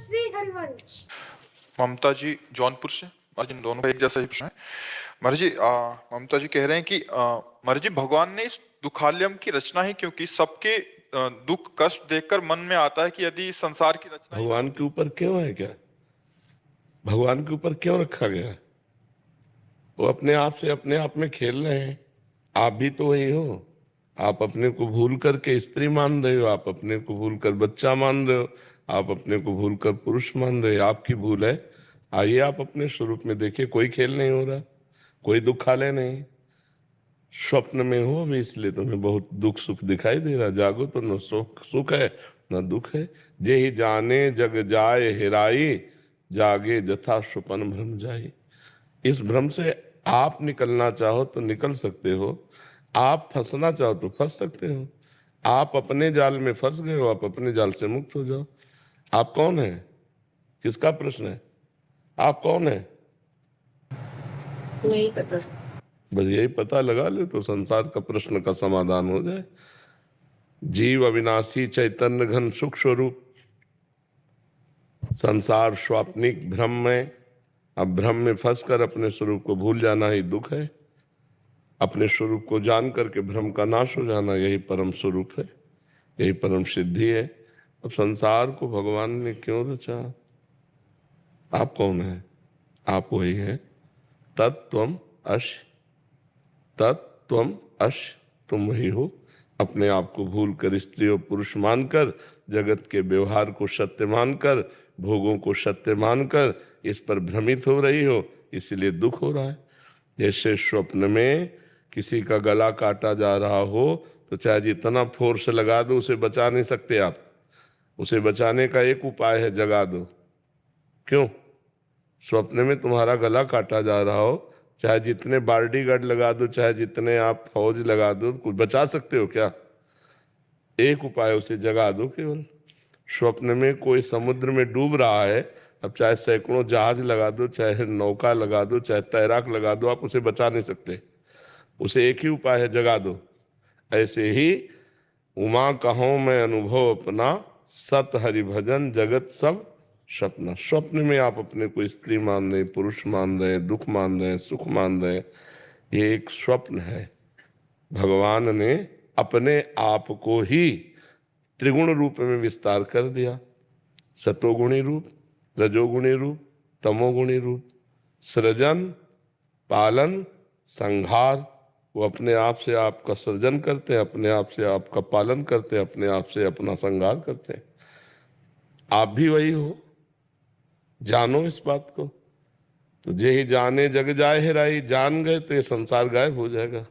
श्री हरिवंश। ममता जी जौनपुर से। महाराज इन दोनों का एक जैसा ही प्रश्न है। महाराज जी ममता जी कह रहे हैं कि महाराज जी भगवान ने इस दुखालयम की रचना ही क्यों की? सबके दुख कष्ट देखकर मन में आता है कि यदि संसार की रचना ही ना भगवान के ऊपर क्यों है क्या? भगवान के ऊपर क्यों रखा गया? वो अपने आप से अपने आप में खेल रहे हैं। आप भी तो वही हो। आप अपने को भूल करके स्त्री मान रहे हो, आप अपने को भूल कर बच्चा मान रहे हो, आप अपने को भूल कर पुरुष मान रहे हो। आपकी भूल है। आइए आप अपने स्वरूप में देखिए, कोई खेल नहीं हो रहा, कोई दुखालय नहीं। स्वप्न में हो अभी, इसलिए तुम्हें बहुत दुख सुख दिखाई दे रहा। जागो तो न सुख सुख है न दुख है। जे ही जाने जग जाए हेराई, जागे जथा स्वपन भ्रम जाई। इस भ्रम से आप निकलना चाहो तो निकल सकते हो, आप फंसना चाहो तो फंस सकते हो। आप अपने जाल में फंस गए हो, आप अपने जाल से मुक्त हो जाओ। आप कौन है? किसका प्रश्न है? आप कौन है? नहीं पता। बस यही पता लगा ले तो संसार का प्रश्न का समाधान हो जाए। जीव अविनाशी चैतन्य घन सुख स्वरूप, संसार स्वाप्निक भ्रम में। अब भ्रम में फंसकर अपने स्वरूप को भूल जाना ही दुख है। अपने स्वरूप को जान करके भ्रम का नाश हो जाना, यही परम स्वरूप है, यही परम सिद्धि है। अब संसार को भगवान ने क्यों रचा? आप कौन है? आप वही है। तत्त्वम अश, तत्त्वम अश, तुम वही हो। अपने आप को भूल कर स्त्री और पुरुष मानकर, जगत के व्यवहार को सत्य मानकर, भोगों को सत्य मानकर इस पर भ्रमित हो रही हो, इसलिए दुख हो रहा है। जैसे स्वप्न में किसी का गला काटा जा रहा हो तो चाहे जितना फोर्स लगा दो उसे बचा नहीं सकते आप। उसे बचाने का एक उपाय है, जगा दो। क्यों? स्वप्न में तुम्हारा गला काटा जा रहा हो, चाहे जितने बॉडीगार्ड लगा दो, चाहे जितने आप फौज लगा दो, कुछ बचा सकते हो क्या? एक उपाय, उसे जगा दो केवल। स्वप्न में कोई समुद्र में डूब रहा है, अब चाहे सैकड़ों जहाज लगा दो, चाहे नौका लगा दो, चाहे तैराक लगा दो, आप उसे बचा नहीं सकते। उसे एक ही उपाय है, जगा दो। ऐसे ही उमा कहो मैं अनुभव अपना, सत हरि भजन जगत सब स्वप्न। स्वप्न में आप अपने को स्त्री मान रहे, पुरुष मान रहे, दुख मान रहे, सुख मान रहे, ये एक स्वप्न है। भगवान ने अपने आप को ही त्रिगुण रूप में विस्तार कर दिया। सतोगुणी रूप, रजोगुणी रूप, तमोगुणी रूप। सृजन, पालन, संहार। वो अपने आप से आपका सृजन करते हैं, अपने आप से आपका पालन करते हैं, अपने आप से अपना संहार करते हैं। आप भी वही हो, जानो इस बात को। तो जे ही जाने जग जाए हेराई, जान गए तो ये संसार गायब हो जाएगा।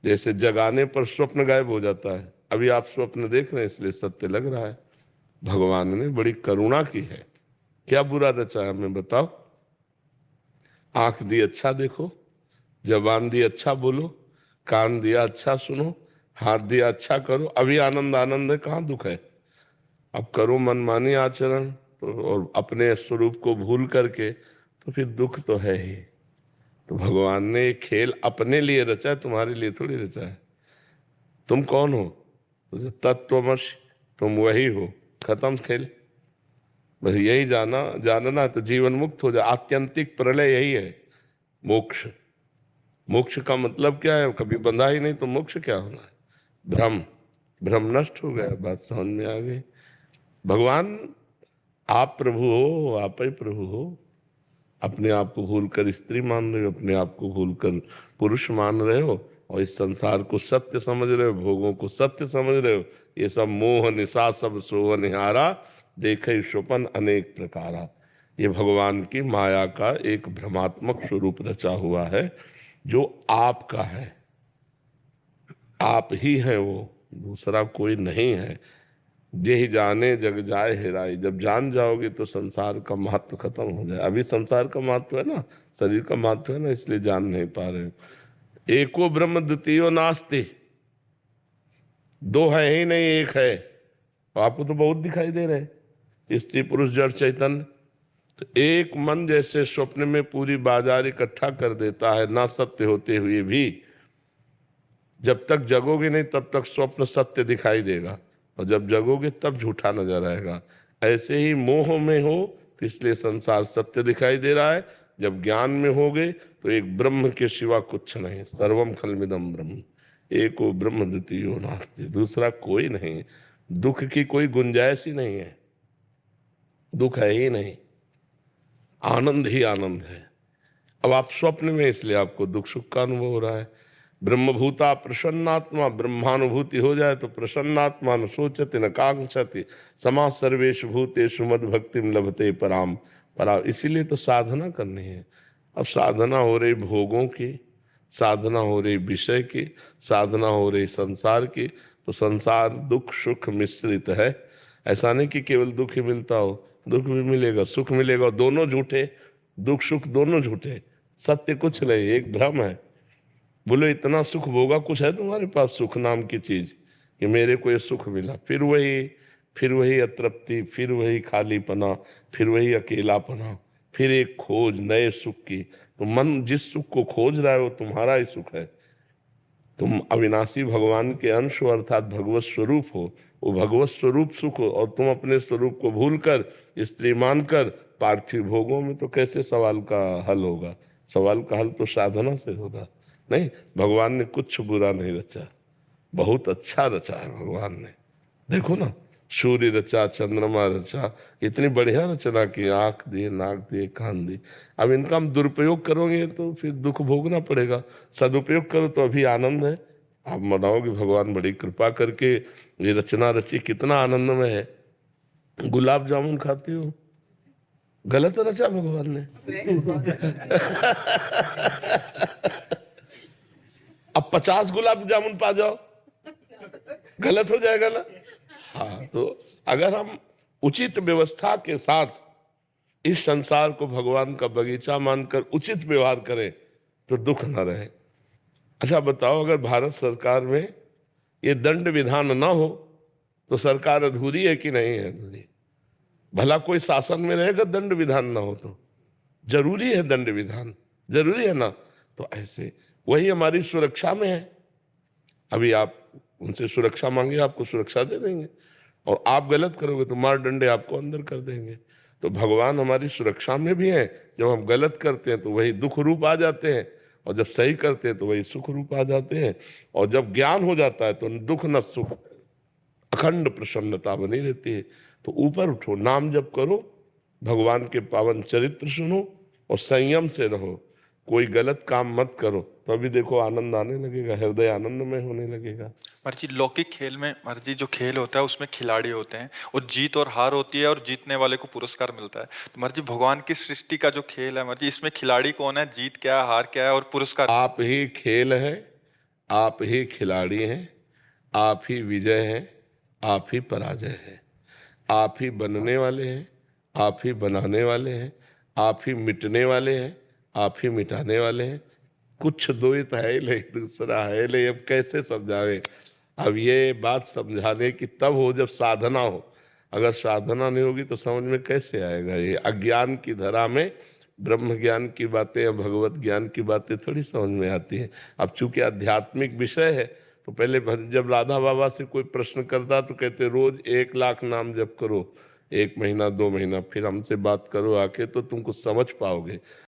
जैसे जगाने पर स्वप्न गायब हो जाता है। अभी आप स्वप्न देख रहे हैं इसलिए सत्य लग रहा है। भगवान ने बड़ी करुणा की है। क्या बुरा रचा है हमें बताओ? आंख दी अच्छा देखो, जबान दी अच्छा बोलो, कान दिया अच्छा सुनो, हाथ दिया अच्छा करो। अभी आनंद आनंद है, कहाँ दुख है? अब करो मनमानी आचरण तो और अपने स्वरूप को भूल करके, तो फिर दुख तो है ही। तो भगवान ने ये खेल अपने लिए रचा है, तुम्हारे लिए थोड़ी रचा है। तुम कौन हो? तो तत्वमश, तुम वही हो। खत्म खेल। बस यही जानना तो जीवन मुक्त हो जाए। आत्यंतिक प्रलय यही है, मोक्ष। मोक्ष का मतलब क्या है? कभी बंधा ही नहीं तो मोक्ष क्या होना है? भ्रम, भ्रम नष्ट हो गया, बात समझ में आ गई। भगवान आप प्रभु हो, आप ही प्रभु हो। अपने आप को भूल कर स्त्री मान रहे हो, अपने आप को भूल कर पुरुष मान रहे हो, और इस संसार को सत्य समझ रहे हो, भोगों को सत्य समझ रहे हो। ये सब मोह निशा सब सोह निहारा, देखे स्वपन अनेक प्रकारा। ये भगवान की माया का एक भ्रमात्मक स्वरूप रचा हुआ है, जो आपका है। आप ही हैं वो, दूसरा कोई नहीं है। जे ही जाने जग जाए हेराई, जब जान जाओगे तो संसार का महत्व खत्म हो जाए। अभी संसार का महत्व है ना, शरीर का महत्व है ना, इसलिए जान नहीं पा रहे हो। एको ब्रह्म द्वितीयो नास्ति, दो है ही नहीं, एक है। आपको तो बहुत दिखाई दे रहे, स्त्री पुरुष जड़ चैतन्य। तो एक मन जैसे स्वप्न में पूरी बाजार इकट्ठा कर देता है, ना सत्य होते हुए भी। जब तक जगोगे नहीं तब तक स्वप्न सत्य दिखाई देगा, और जब जगोगे तब झूठा नजर आएगा। ऐसे ही मोह में हो तो इसलिए संसार सत्य दिखाई दे रहा है, जब ज्ञान में हो गए तो एक ब्रह्म के सिवा कुछ नहीं, सर्वम खलमिदम ब्रह्म, एको ब्रह्म द्वितीयो नास्ति, दूसरा कोई नहीं, दुख की कोई गुंजाइश ही नहीं है, दुख है ही नहीं, आनंद ही आनंद है। अब आप स्वप्न में, इसलिए आपको दुख सुख का अनुभव हो रहा है। ब्रह्मभूता प्रसन्नात्मा, ब्रह्मानुभूति हो जाए तो प्रसन्नात्मा न सोचति न कांक्षति, समा सर्वेषु भूतेषु मद भक्तिम लभते पराम परा। इसीलिए तो साधना करनी है। अब साधना हो रही भोगों की, साधना हो रही विषय की, साधना हो रही संसार की, तो संसार दुख सुख मिश्रित है। ऐसा नहीं कि केवल दुख ही मिलता हो, दुख भी मिलेगा सुख मिलेगा, दोनों झूठे, दुख सुख दोनों झूठे, सत्य कुछ नहीं, एक भ्रम है। बोलो इतना सुख भोगा, कुछ है तुम्हारे पास सुख नाम की चीज कि मेरे को ये सुख मिला, फिर वही अतृप्ति, फिर वही खालीपना, फिर वही अकेलापना, फिर एक खोज नए सुख की। तो मन जिस सुख को खोज रहा है वो तुम्हारा ही सुख है। तुम अविनाशी भगवान के अंश हो, अर्थात भगवत स्वरूप हो, वो भगवत स्वरूप सुख हो, और तुम अपने स्वरूप को भूलकर स्त्री मानकर पार्थिव भोगों में, तो कैसे सवाल का हल होगा? सवाल का हल तो साधना से होगा। नहीं, भगवान ने कुछ बुरा नहीं रचा, बहुत अच्छा रचा है भगवान ने। देखो ना, सूर्य रचा, चंद्रमा रचा, इतनी बढ़िया रचना की, आंख दिए, नाक दिए, कान दिए। अब इनका हम दुरुपयोग करोगे तो फिर दुख भोगना पड़ेगा, सदुपयोग करो तो अभी आनंद है। आप मनाओगे भगवान बड़ी कृपा करके ये रचना रची, कितना आनंद में है। गुलाब जामुन खाती हो, गलत रचा भगवान ने। अब 50 गुलाब जामुन पा जाओ, गलत हो जाएगा ना। हाँ, तो अगर हम उचित व्यवस्था के साथ इस संसार को भगवान का बगीचा मानकर उचित व्यवहार करें तो दुख न रहे। अच्छा बताओ, अगर भारत सरकार में ये दंड विधान ना हो तो सरकार अधूरी है कि नहीं है? अधूरी। भला कोई शासन में रहेगा दंड विधान ना हो तो? जरूरी है दंड विधान, जरूरी है ना। तो ऐसे वही हमारी सुरक्षा में है। अभी आप उनसे सुरक्षा मांगे, आपको सुरक्षा दे देंगे, और आप गलत करोगे तो मार डंडे आपको अंदर कर देंगे। तो भगवान हमारी सुरक्षा में भी है। जब हम गलत करते हैं तो वही दुख रूप आ जाते हैं, और जब सही करते हैं तो वही सुख रूप आ जाते हैं। और जब ज्ञान हो जाता है तो न दुख न सुख, अखंड प्रसन्नता बनी रहती है। तो ऊपर उठो, नाम जप करो, भगवान के पावन चरित्र सुनो, और संयम से रहो, कोई गलत काम मत करो, तो अभी देखो आनंद आने लगेगा, हृदय आनंदमय होने लगेगा। महर्षि लौकिक खेल में, महर्षि जो खेल होता है उसमें खिलाड़ी होते हैं, और जीत और हार होती है, और जीतने वाले को पुरस्कार मिलता है। तो महर्षि भगवान की सृष्टि का जो खेल है महर्षि, इसमें खिलाड़ी कौन है, जीत क्या है, हार क्या है, और पुरस्कार? आप ही खेल है, आप ही खिलाड़ी हैं, आप ही विजय हैं, आप ही पराजय है। आप ही बनने वाले हैं, आप ही बनाने वाले हैं, आप ही मिटने वाले हैं, आप ही मिटाने वाले हैं। कुछ द्वैत है ही नहीं, दूसरा है नहीं। अब कैसे समझावे? अब ये बात समझाने की तब हो जब साधना हो। अगर साधना नहीं होगी तो समझ में कैसे आएगा? ये अज्ञान की धरा में ब्रह्म ज्ञान की बातें या भगवत ज्ञान की बातें थोड़ी समझ में आती हैं। अब चूंकि आध्यात्मिक विषय है तो पहले जब राधा बाबा से कोई प्रश्न करता तो कहते रोज 1 लाख नाम जप करो, 1 महीना 2 महीना, फिर हमसे बात करो आके तो तुम कुछ समझ पाओगे।